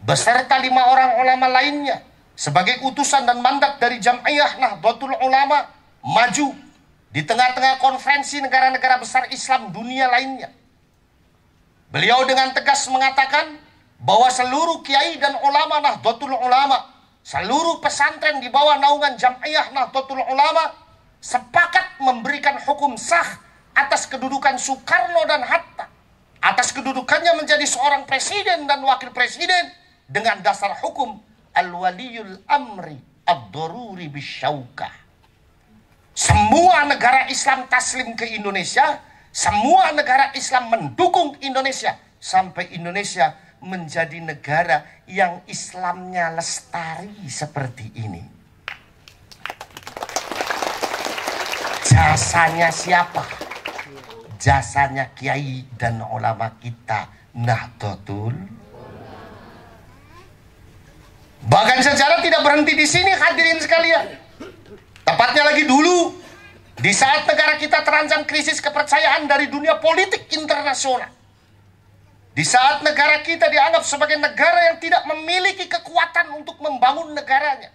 beserta 5 orang ulama lainnya sebagai utusan dan mandat dari Jam'iyah Nahdlatul Ulama maju di tengah-tengah konferensi negara-negara besar Islam dunia lainnya. Beliau dengan tegas mengatakan bahwa seluruh kiai dan ulama Nahdlatul Ulama, seluruh pesantren di bawah naungan Jam'iyah Nahdlatul Ulama sepakat memberikan hukum sah atas kedudukan Soekarno dan Hatta, atas kedudukannya menjadi seorang presiden dan wakil presiden dengan dasar hukum al-waliyul amri ad-daruri bisyaukah. Semua negara Islam taslim ke Indonesia, semua negara Islam mendukung Indonesia sampai Indonesia menjadi negara yang Islamnya lestari seperti ini. Jasanya siapa? Jasanya kiai dan ulama kita Nahdlatul. Bahkan sejarah tidak berhenti di sini, hadirin sekalian. Tepatnya lagi dulu, di saat negara kita terancam krisis kepercayaan dari dunia politik internasional, di saat negara kita dianggap sebagai negara yang tidak memiliki kekuatan untuk membangun negaranya,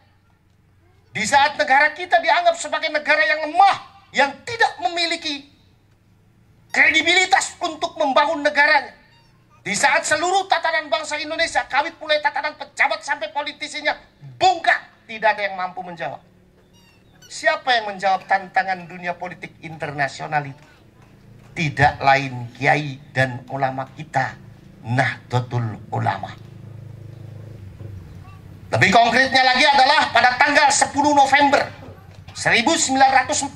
di saat negara kita dianggap sebagai negara yang lemah, yang tidak memiliki kredibilitas untuk membangun negaranya, di saat seluruh tatanan bangsa Indonesia, kawit mulai tatanan pejabat sampai politisinya bongkar, tidak ada yang mampu menjawab. Siapa yang menjawab tantangan dunia politik internasional itu? Tidak lain kiai dan ulama kita Nahdlatul Ulama. Lebih konkretnya lagi adalah pada tanggal 10 November 1945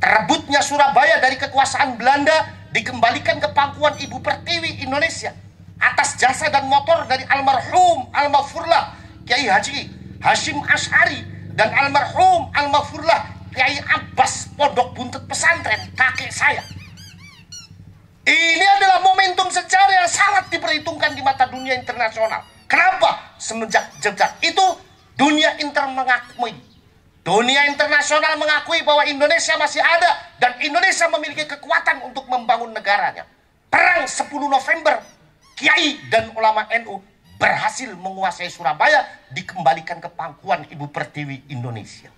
terebutnya Surabaya dari kekuasaan Belanda, dikembalikan ke pangkuan Ibu Pertiwi Indonesia atas jasa dan motor dari almarhum Al-Maghfurlah Kiai Haji Hashim Asy'ari dan almarhum Al-Maghfurlah Kiai Abbas Pondok Buntut Pesantren, kakek saya. Ini adalah momentum sejarah yang sangat diperhitungkan di mata dunia internasional. Kenapa? Semenjak jejak itu dunia internasional mengakui bahwa Indonesia masih ada dan Indonesia memiliki kekuatan untuk membangun negaranya. Perang 10 November, kiai dan ulama NU berhasil menguasai Surabaya, dikembalikan ke pangkuan Ibu Pertiwi Indonesia.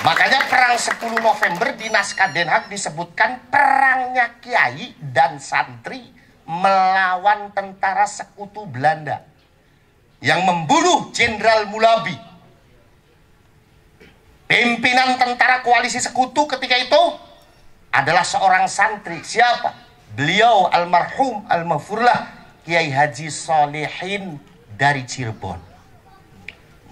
Makanya perang 10 November di naskah Den Haag disebutkan perangnya kiai dan santri melawan tentara sekutu Belanda yang membunuh Jenderal Mulabi, pimpinan tentara koalisi sekutu ketika itu adalah seorang santri. Siapa? Beliau almarhum Al-Maghfurlah Kiai Haji Sholihin dari Cirebon.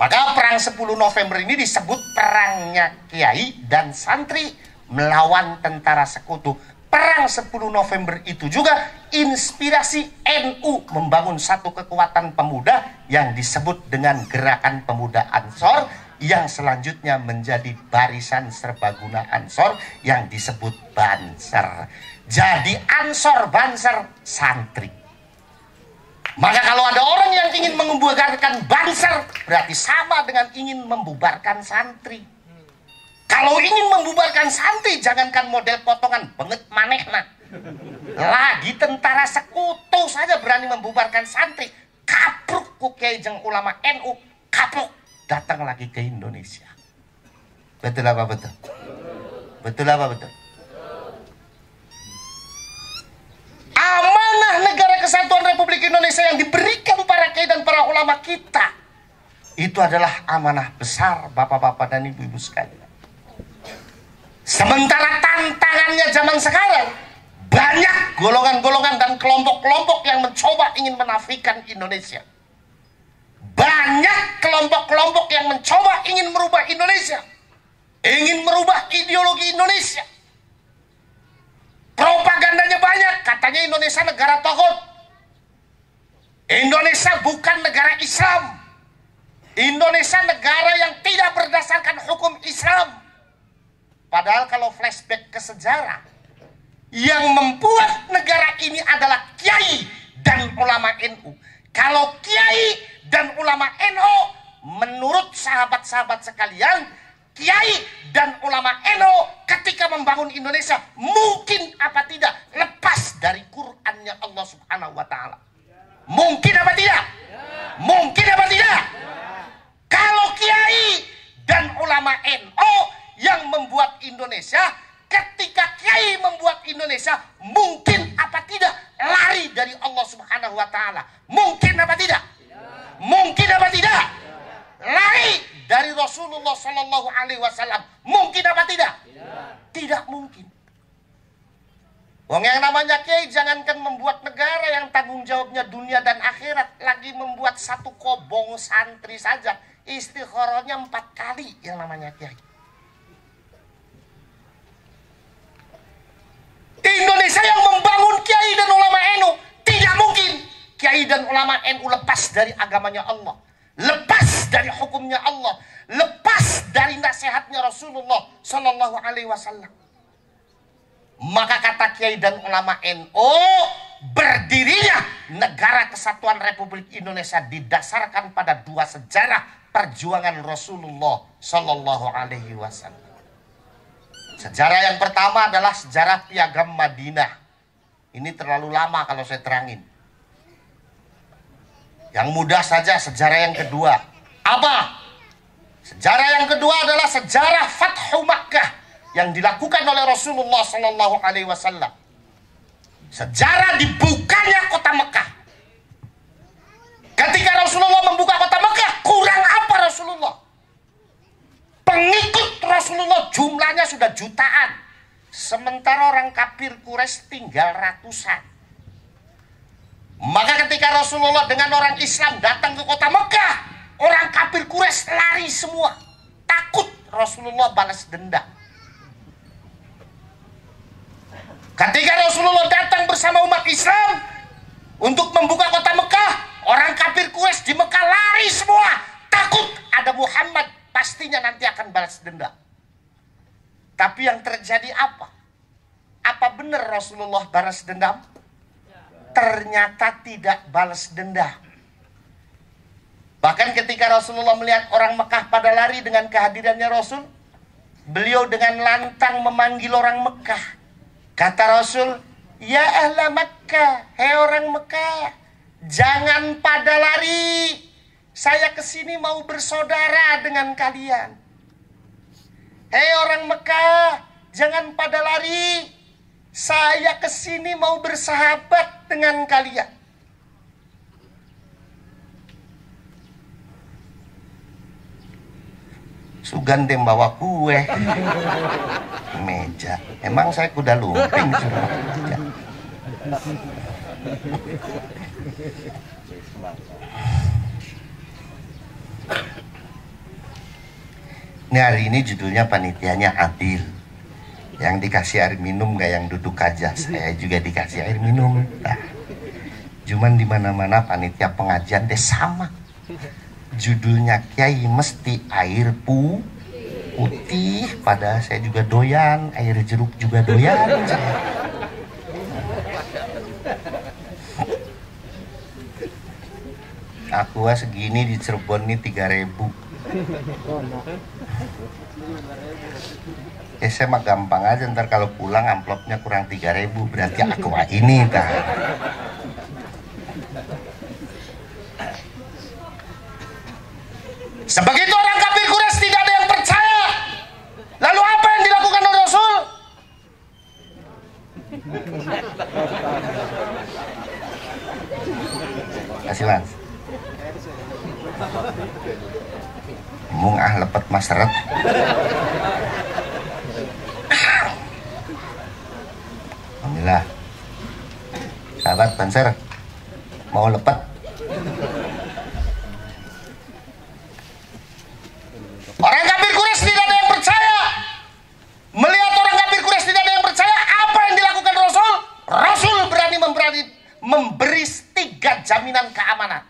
Maka perang 10 November ini disebut perangnya kiai dan santri melawan tentara sekutu. Perang 10 November itu juga inspirasi NU membangun satu kekuatan pemuda yang disebut dengan Gerakan Pemuda Ansor, yang selanjutnya menjadi Barisan Serbaguna Ansor yang disebut Banser. Jadi Ansor, Banser, santri. Maka kalau ada orang yang ingin membubarkan Banser, berarti sama dengan ingin membubarkan santri. Kalau ingin membubarkan santri, jangankan model potongan benget manehna, lagi tentara sekutu saja berani membubarkan santri, kapruk ku kiai jeung ulama NU, kapruk datang lagi ke Indonesia. Betul apa betul? Betul apa betul? Amanah negara kesatuan Republik Indonesia yang diberikan para kiai dan para ulama kita, itu adalah amanah besar bapak-bapak dan ibu-ibu sekalian. Sementara tantangannya zaman sekarang, banyak golongan-golongan dan kelompok-kelompok yang mencoba ingin menafikan Indonesia. Banyak kelompok-kelompok yang mencoba ingin merubah Indonesia, ingin merubah ideologi Indonesia. Propagandanya banyak, katanya Indonesia negara tauhid. Indonesia bukan negara Islam. Indonesia negara yang tidak berdasarkan hukum Islam. Padahal kalau flashback ke sejarah, yang membuat negara ini adalah kiai dan ulama NU. Kalau kiai dan ulama NU, menurut sahabat-sahabat sekalian, kiai dan ulama NU ketika membangun Indonesia mungkin apa tidak lepas dari Qur'annya Allah Allah Subhanahu wa taala. Mungkin apa tidak? Mungkin apa tidak? Kalau kiai dan ulama NU yang membuat Indonesia, ketika kiai membuat Indonesia, mungkin apa tidak lari dari Allah Subhanahu wa taala? Mungkin apa tidak? Mungkin apa tidak? Lari dari Rasulullah Sallallahu Alaihi Wasallam. Mungkin apa tidak? Tidak mungkin. Wong yang namanya kiai jangankan membuat negara yang tanggung jawabnya dunia dan akhirat, lagi membuat satu kobong santri saja istikharahnya 4 kali yang namanya kiai. Indonesia yang membangun kiai dan ulama NU, tidak mungkin kiai dan ulama NU lepas dari agamanya Allah, lepas dari hukumnya Allah, lepas dari nasihatnya Rasulullah Sallallahu Alaihi Wasallam. Maka kata kiai dan ulama NU, berdirinya Negara Kesatuan Republik Indonesia didasarkan pada 2 sejarah perjuangan Rasulullah Sallallahu Alaihi Wasallam. Sejarah yang pertama adalah sejarah Piagam Madinah. Ini terlalu lama kalau saya terangin. Yang mudah saja sejarah yang kedua. Apa? Sejarah yang kedua adalah sejarah Fathu Makkah yang dilakukan oleh Rasulullah Sallallahu Alaihi Wasallam. Sejarah dibukanya kota Mekah. Ketika Rasulullah membuka kota Mekah, kurang apa Rasulullah? Pengikut Rasulullah jumlahnya sudah jutaan, sementara orang kafir Quraisy tinggal ratusan. Maka ketika Rasulullah dengan orang Islam datang ke kota Mekah, orang kafir Quraisy lari semua, takut Rasulullah balas dendam. Ketika Rasulullah datang bersama umat Islam untuk membuka kota Mekah, orang kafir Quraisy di Mekah lari semua, takut ada Muhammad, pastinya nanti akan balas dendam. Tapi yang terjadi apa? Apa benar Rasulullah balas dendam? Ternyata tidak balas dendam. Bahkan ketika Rasulullah melihat orang Mekah pada lari dengan kehadirannya Rasul, beliau dengan lantang memanggil orang Mekah. Kata Rasul, ya ahla Makkah, hei orang Mekah, jangan pada lari. Saya kesini mau bersaudara dengan kalian. Hei orang Mekah, jangan pada lari. Saya kesini mau bersahabat dengan kalian. Sugan dem bawa kue meja. Emang saya kuda lumping suruh meja. Ini hari ini judulnya panitianya adil. Yang dikasih air minum gak yang duduk aja. Saya juga dikasih air minum. Nah, cuman di mana-mana panitia pengajian deh sama. Judulnya kiai mesti air putih, padahal saya juga doyan air jeruk juga doyan. Aku segini di Cirebon nih 3.000. Saya mah gampang aja, ntar kalau pulang amplopnya kurang 3.000, berarti aku ini dah. Sebegitu orang kafir Quraisy tidak ada yang percaya. Lalu apa yang dilakukan oleh Rasul? Kasih mas. Mung lepet mas seret. Alhamdulillah. Sahabat Banser mau lepet. Orang kafir Quraisy tidak ada yang percaya. Melihat orang kafir Quraisy tidak ada yang percaya, apa yang dilakukan Rasul? Rasul berani memberi 3 jaminan keamanan.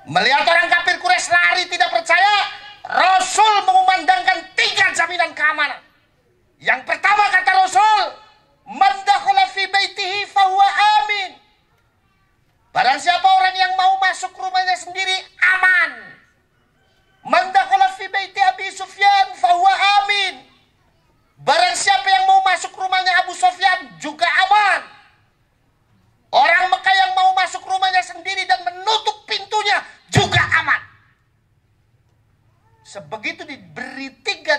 Melihat orang kafir Quraisy lari tidak percaya, Rasul mengumandangkan 3 jaminan keamanan. Yang pertama kata Rasul, man dakhala fi baitihi fahuwa amin. Barang siapa orang yang mau masuk rumahnya sendiri aman. Man dakhala fi baiti Abi Sufyan fahuwa amin. Barang siapa yang mau masuk rumahnya Abu Sufyan juga aman. Orang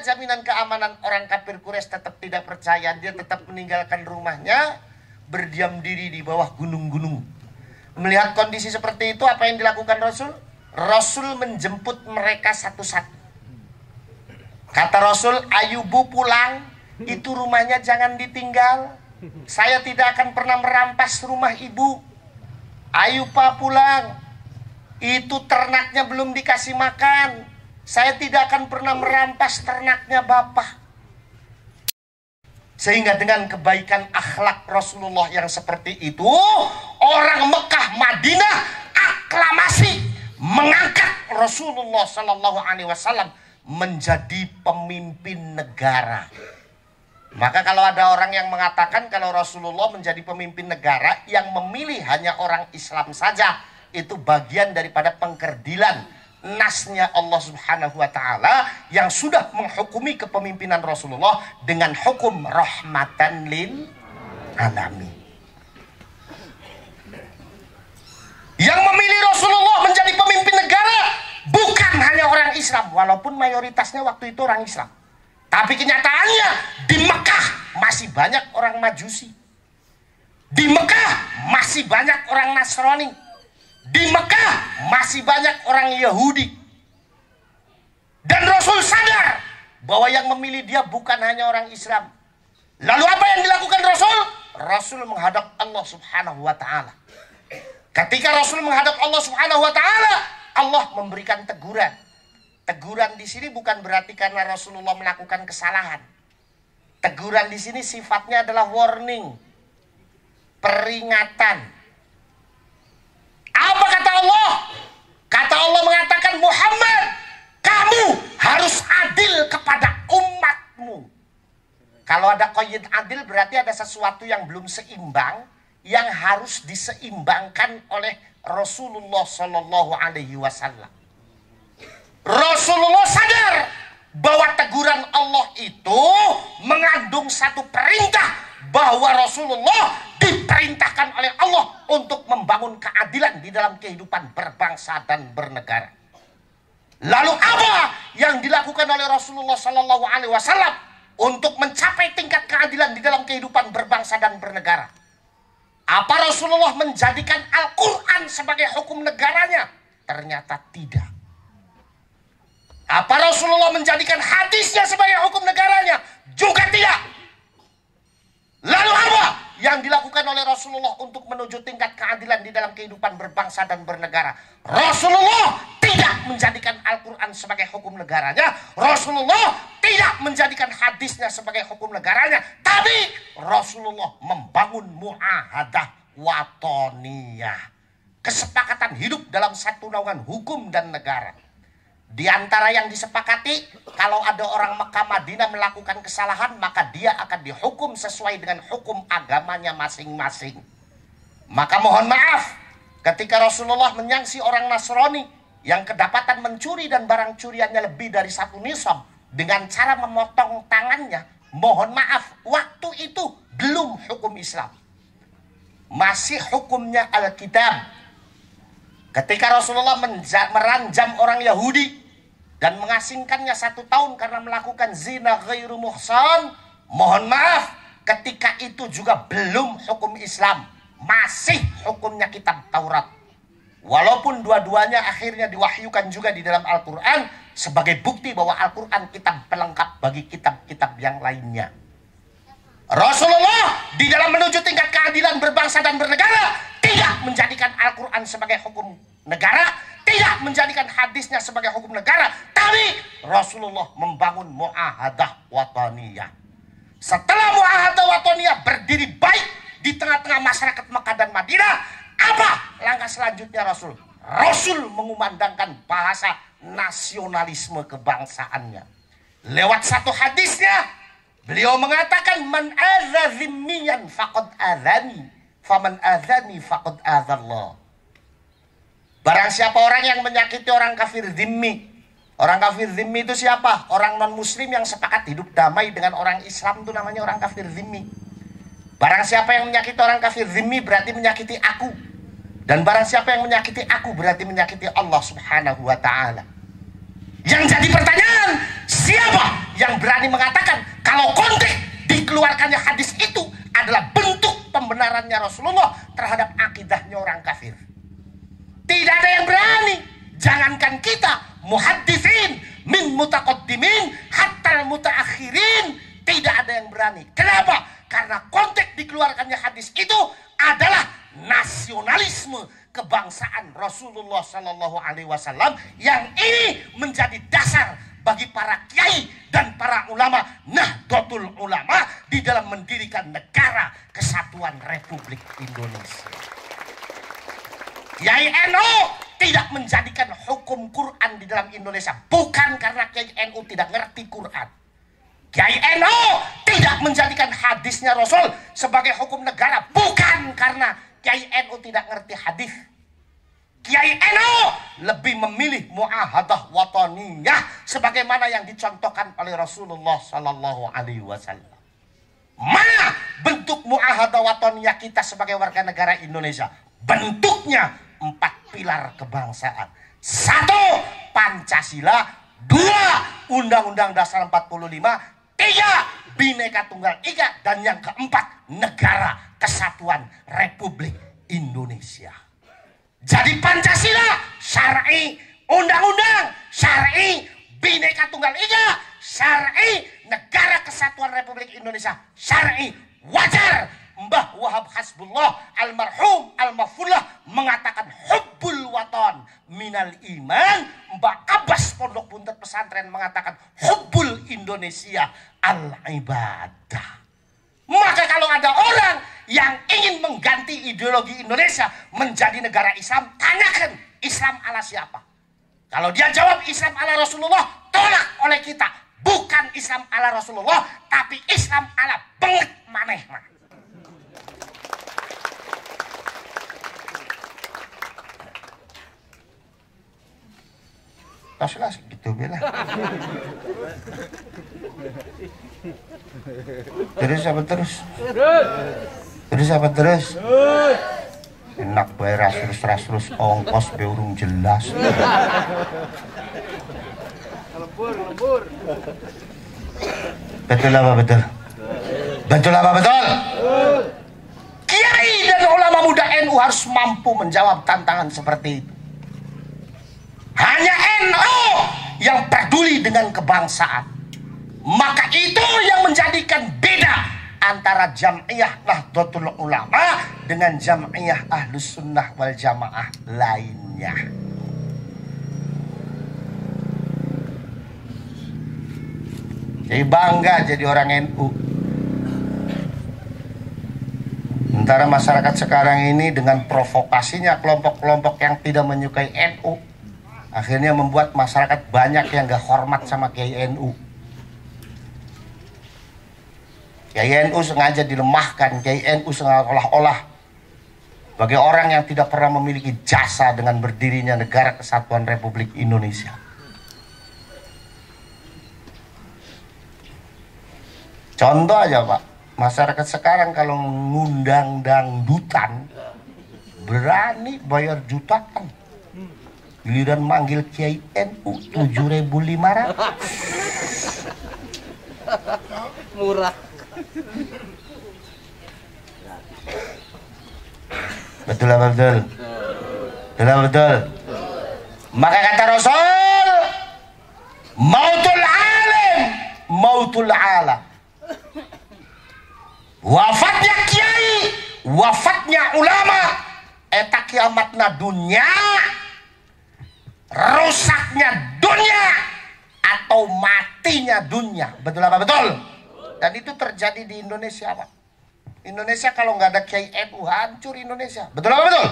jaminan keamanan, orang kafir Quraisy tetap tidak percaya. Dia tetap meninggalkan rumahnya, berdiam diri di bawah gunung-gunung. Melihat kondisi seperti itu, apa yang dilakukan Rasul? Rasul menjemput mereka satu-satu. Kata Rasul, Ayubu pulang, itu rumahnya jangan ditinggal. Saya tidak akan pernah merampas rumah ibu. Ayuba pulang, itu ternaknya belum dikasih makan. Saya tidak akan pernah merampas ternaknya bapak. Sehingga dengan kebaikan akhlak Rasulullah yang seperti itu, orang Mekah Madinah aklamasi mengangkat Rasulullah Sallallahu Alaihi Wasallam menjadi pemimpin negara. Maka kalau ada orang yang mengatakan kalau Rasulullah menjadi pemimpin negara yang memilih hanya orang Islam saja, itu bagian daripada pengkerdilan nasnya Allah Subhanahu wa taala yang sudah menghukumi kepemimpinan Rasulullah dengan hukum rahmatan lil alamin. Yang memilih Rasulullah menjadi pemimpin negara bukan hanya orang Islam, walaupun mayoritasnya waktu itu orang Islam. Tapi kenyataannya di Mekah masih banyak orang Majusi. Di Mekah masih banyak orang Nasrani. Di Mekah masih banyak orang Yahudi. Dan Rasul sadar bahwa yang memilih dia bukan hanya orang Islam. Lalu apa yang dilakukan Rasul? Rasul menghadap Allah Subhanahu wa taala. Ketika Rasul menghadap Allah Subhanahu wa taala, Allah memberikan teguran. Teguran di sini bukan berarti karena Rasulullah melakukan kesalahan. Teguran di sini sifatnya adalah warning, peringatan. Apa kata Allah? Kata Allah mengatakan, Muhammad, kamu harus adil kepada umatmu. Kalau ada qaid adil berarti ada sesuatu yang belum seimbang, yang harus diseimbangkan oleh Rasulullah Sallallahu Alaihi Wasallam. Rasulullah sadar bahwa teguran Allah itu mengandung satu perintah bahwa Rasulullah diperintahkan oleh Allah untuk membangun keadilan di dalam kehidupan berbangsa dan bernegara. Lalu apa yang dilakukan oleh Rasulullah Sallallahu Alaihi Wasallam untuk mencapai tingkat keadilan di dalam kehidupan berbangsa dan bernegara? Apa Rasulullah menjadikan Al-Quran sebagai hukum negaranya? Ternyata tidak. Apa Rasulullah menjadikan hadisnya sebagai hukum negaranya? Juga tidak. Lalu apa yang dilakukan oleh Rasulullah untuk menuju tingkat keadilan di dalam kehidupan berbangsa dan bernegara? Rasulullah tidak menjadikan Al-Quran sebagai hukum negaranya. Rasulullah tidak menjadikan hadisnya sebagai hukum negaranya. Tapi Rasulullah membangun mu'ahadah watoniyah. Kesepakatan hidup dalam satu naungan hukum dan negara. Di antara yang disepakati, kalau ada orang Mekah Madinah melakukan kesalahan, maka dia akan dihukum sesuai dengan hukum agamanya masing-masing. Maka mohon maaf, ketika Rasulullah menyangsi orang Nasrani yang kedapatan mencuri dan barang curiannya lebih dari 1 nisab dengan cara memotong tangannya, mohon maaf, waktu itu belum hukum Islam. Masih hukumnya Alkitab. Ketika Rasulullah meranjam orang Yahudi dan mengasingkannya 1 tahun karena melakukan zina ghairu muhsan, mohon maaf, ketika itu juga belum hukum Islam, masih hukumnya kitab Taurat. Walaupun dua-duanya akhirnya diwahyukan juga di dalam Al-Quran sebagai bukti bahwa Al-Quran kitab pelengkap bagi kitab-kitab yang lainnya. Rasulullah di dalam menuju tingkat keadilan berbangsa dan bernegara tidak menjadikan Al-Quran sebagai hukum negara, tidak menjadikan hadisnya sebagai hukum negara, tapi Rasulullah membangun mu'ahadah wataniyah. Setelah mu'ahadah wataniyah berdiri baik di tengah-tengah masyarakat Mekah dan Madinah, apa langkah selanjutnya Rasul? Rasul mengumandangkan bahasa nasionalisme kebangsaannya. Lewat satu hadisnya, beliau mengatakan, man adza zimmiyan faqad adzani, faman adzani faqad adzallah. Barang siapa orang yang menyakiti orang kafir zimmi. Orang kafir zimmi itu siapa? Orang non muslim yang sepakat hidup damai dengan orang Islam, itu namanya orang kafir zimmi. Barang siapa yang menyakiti orang kafir zimmi berarti menyakiti aku. Dan barang siapa yang menyakiti aku berarti menyakiti Allah Subhanahu wa ta'ala. Yang jadi pertanyaan, Siapa yang berani mengatakan kalau konteks dikeluarkannya hadis itu adalah bentuk pembenarannya Rasulullah terhadap akidahnya orang kafir? Tidak ada yang berani. Jangankan kita, muhaddisin min mutaqaddimin hatta mutaakhirin, tidak ada yang berani. Kenapa? Karena konteks dikeluarkannya hadis itu adalah nasionalisme kebangsaan Rasulullah Shallallahu Alaihi Wasallam yang ini menjadi dasar bagi para kiai dan para ulama Nahdlatul Ulama di dalam mendirikan negara kesatuan Republik Indonesia. Kiai NU tidak menjadikan hukum Quran di dalam Indonesia bukan karena Kiai NU tidak ngerti Quran. Kiai NU tidak menjadikan hadisnya Rasul sebagai hukum negara bukan karena Kiai NU tidak ngerti hadis. Kiai NU lebih memilih muahadah wataniyah sebagaimana yang dicontohkan oleh Rasulullah Sallallahu Alaihi Wasallam. Mana bentuk muahadah wataniyah kita sebagai warga negara Indonesia? Bentuknya 4 pilar kebangsaan. 1. Pancasila. 2. Undang-Undang Dasar 45. 3. Bhinneka Tunggal Ika. Dan yang keempat, Negara Kesatuan Republik Indonesia. Jadi Pancasila syar'i, undang-undang syar'i, Bhinneka Tunggal Ika syar'i, Negara Kesatuan Republik Indonesia syar'i. Wajar Mbah Wahab Hasbullah almarhum al-Mafullah mengatakan hubbul watan minal iman. Mbah Abbas Pondok Buntet Pesantren mengatakan hubbul Indonesia al-ibadah. Maka kalau ada orang yang ingin mengganti ideologi Indonesia menjadi negara Islam, tanyakan Islam ala siapa? Kalau dia jawab Islam ala Rasulullah, tolak oleh kita. Bukan Islam ala Rasulullah, tapi Islam ala bengek maneh. Taslah gitu bela. Terus apa terus? Terus apa terus? Enak bayar terus ongkos be urung jelas. Lembur. Betul apa betul? Betul apa betul? Kiai dan ulama muda NU harus mampu menjawab tantangan seperti itu. Hanya NU yang peduli dengan kebangsaan. Maka itu yang menjadikan beda antara Jam'iyah Nahdlatul Ulama dengan Jam'iyah Ahlus Sunnah wal Jamaah lainnya. Jadi bangga jadi orang NU. Sementara masyarakat sekarang ini dengan provokasinya kelompok-kelompok yang tidak menyukai NU, akhirnya membuat masyarakat banyak yang gak hormat sama Kiai NU. Kiai NU sengaja dilemahkan, Kiai NU sengaja olah-olah bagi orang yang tidak pernah memiliki jasa dengan berdirinya Negara Kesatuan Republik Indonesia. Contoh aja Pak, masyarakat sekarang kalau ngundang dangdutan berani bayar jutaan. Giliran manggil Kiai NU 7.500. Murah. Betul apa betul? Betul apa betul? Maka kata Rasul, mautul alim, mautul alam. Wafatnya kiai, wafatnya ulama, eta kiamatna dunia, rusaknya dunia, atau matinya dunia. Betul apa betul? Dan itu terjadi di Indonesia Pak. Indonesia kalau nggak ada Kiai NU hancur Indonesia. Betul apa betul?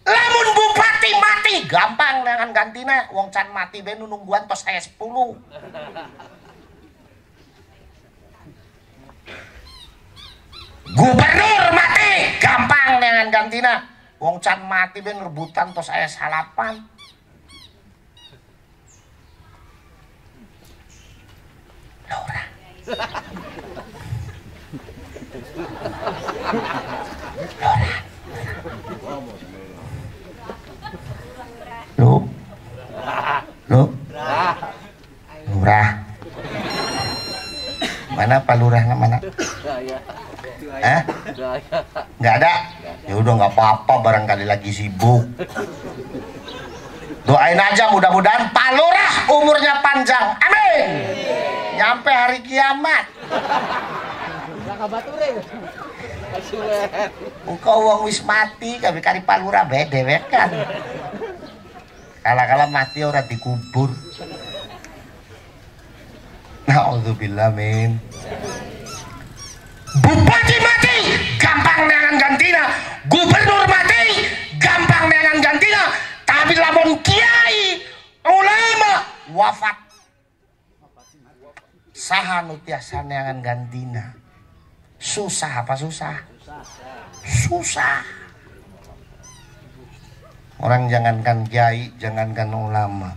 Lamun bupati mati gampang dengan gantina, wong can mati be nungguan tos aya 10. Gubernur mati gampang dengan gantina, wong can mati be rebutan tos aya 8. Laura. Lo Mana Pak Lurahnya mana? Nggak ada. Ya udah nggak apa-apa, barangkali lagi sibuk. Doain aja mudah-mudahan Pak Lurah umurnya panjang. Amin. Nyampe hari kiamat. Engkau wong wis mati, kami kari Pak Lurah beda kan. Kala-kala mati ora dikubur. Na'udzubillah min. Bupati mati gampang neangan gantina, gubernur mati gampang neangan gantina, tapi lamun kiai ulama wafat saha nu tiasa neangan gantina. Susah apa susah? Susah. Orang jangankan kiai, jangankan ulama,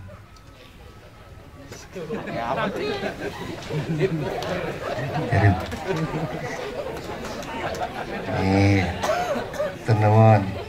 jadi tenuhun.